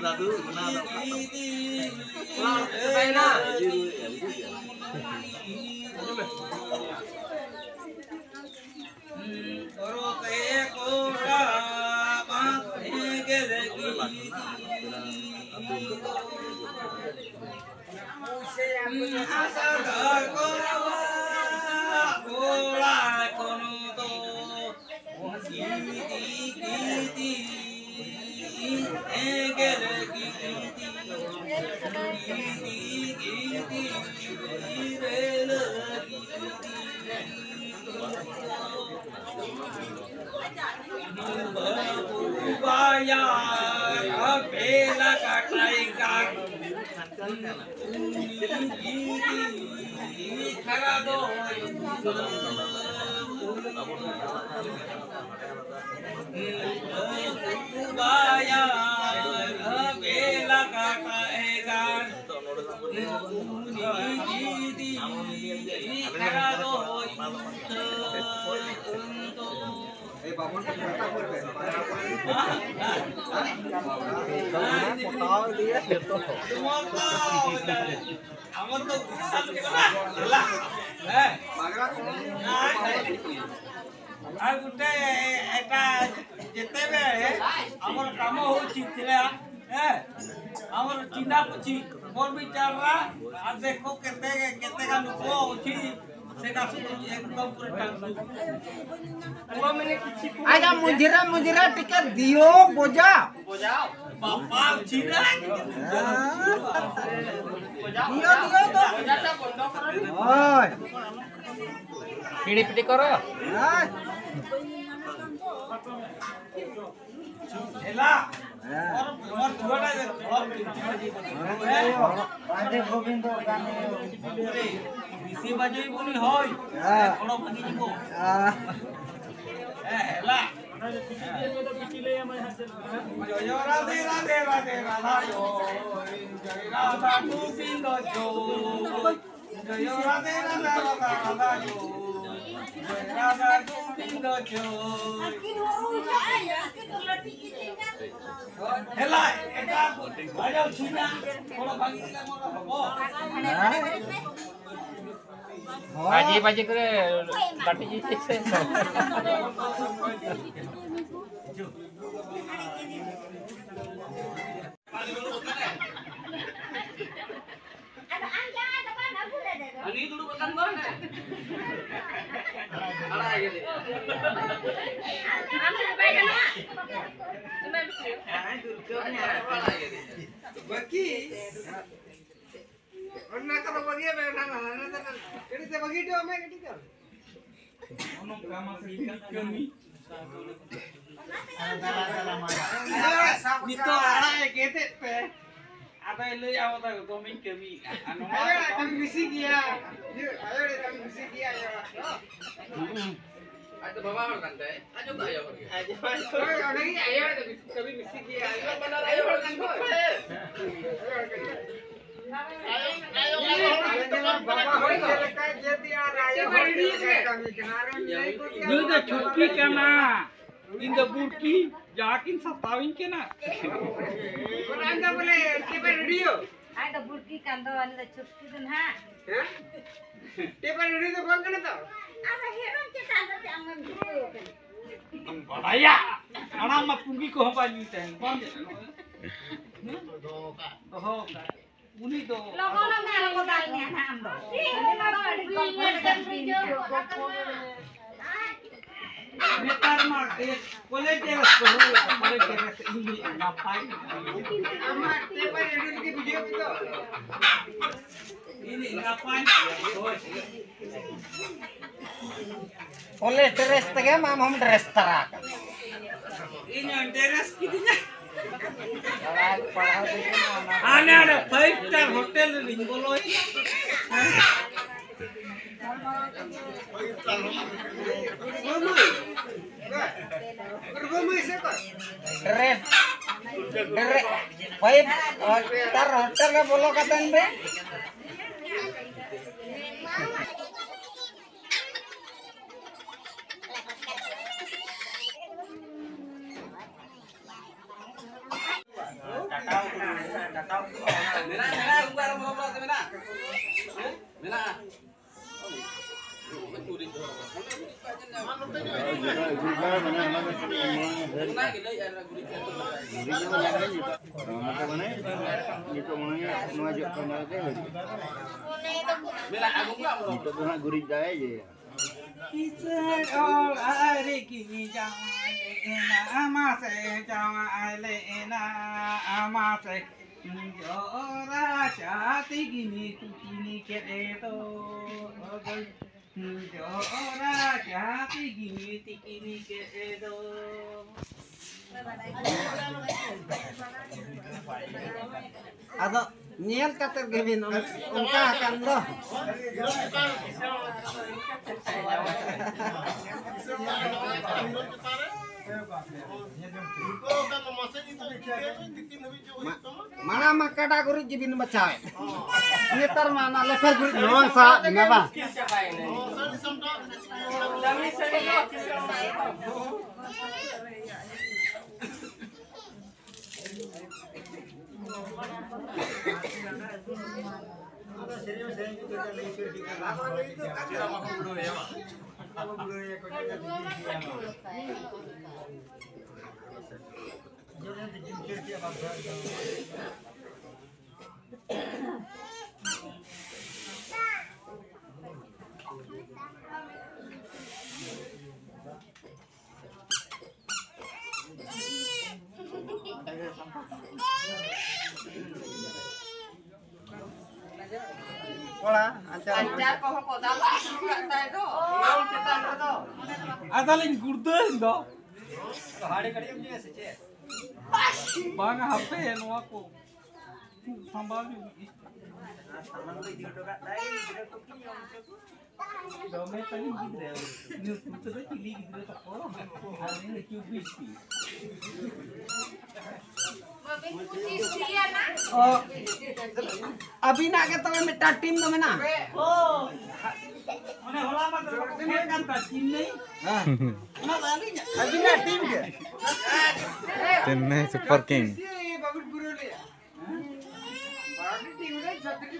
दादू चिंता पुची मोर भी चल रहा आज देखो कितने का नुको उठी से का एकदम पूरा वो मैंने किसी को आजा मुजरा टिकट दियो बोजाओ पापा चिरा दियो तो बोजाटा बंद करो ओए पीड़ी करो हेला और छुआटा राधे गोविंद गाने बिसी बाजई बोली होय कोनो भागी जीवो हेला जय राधे राधे राधे राधा जो जय राधा गोविंद जो जय राधे राधे राधा जो जय राधा गोविंद जो हेला एटा बाजो छुना कोनो भागी दिला मोर हबो बाजी करे लाठी जी से ani dulu makan bang ala gitu ambil baik kan cuma durkanya ala gitu bagionna kalau bagi apa nana ini saya bagi dia main gitu kan ono kama sedikit kami ada nito ala gitu pe apa lu yang mau tahu komik kami anu kami misi dia ayo deh kami misi dia ya ada bawa kan teh ayo tak ayo ayo lagi ayo kami misi dia ayo benar ayo kan ayo ayo छुट्टी करना in the बुरकी जाकिन सताविन के ना कोन अंगा बोले taper radio I the बुरकी कांदो आणि the छुट्टी दन हा टेपर रेडियो तो बंद करना तो आता हेरन के कांदो ते अंगन हम बड़ाया आना म पुंगी को हम बानी ते बंद हो का उनी तो लगोला में लगो दाल ने हम दो Metar mah boleh jelas boleh jelas ini ngapain? Amat tepat dulu di video itu. Ini ngapain? Boleh dress tega mam dress terak. Ini dress gitunya. Ada 5-star hotel ring boloi. भाई तार होटल का बोलो कतन बे Jora jati gini tukini kedo, jora jati gini tukini kedo. Ado niat kata Kevin unka akan do. Mana makada gurit jibin bacai. Nyetar mana level gurit noang sa ngapa? Ancar kok dapat surat itu. Yang cetan itu. Asalin gurda indo. Hari kali ini sih. Bang HP no aku. Sambal juga. Saman tuh itu kan lain kita tuh kinyong itu. Dome tadi gitu. News itu tuh cili gitu tak oh. Hari ini cubis sih. Oh, अभी ना के तुम्हें मिट्टा team तो में ना ओ मैंने होला मत तुम्हें करता टीम नहीं हां ना वाली अभी ना टीम के चेन्नई सुपर किंग ये बबल गुरु ले बाकी टीम ने छतरी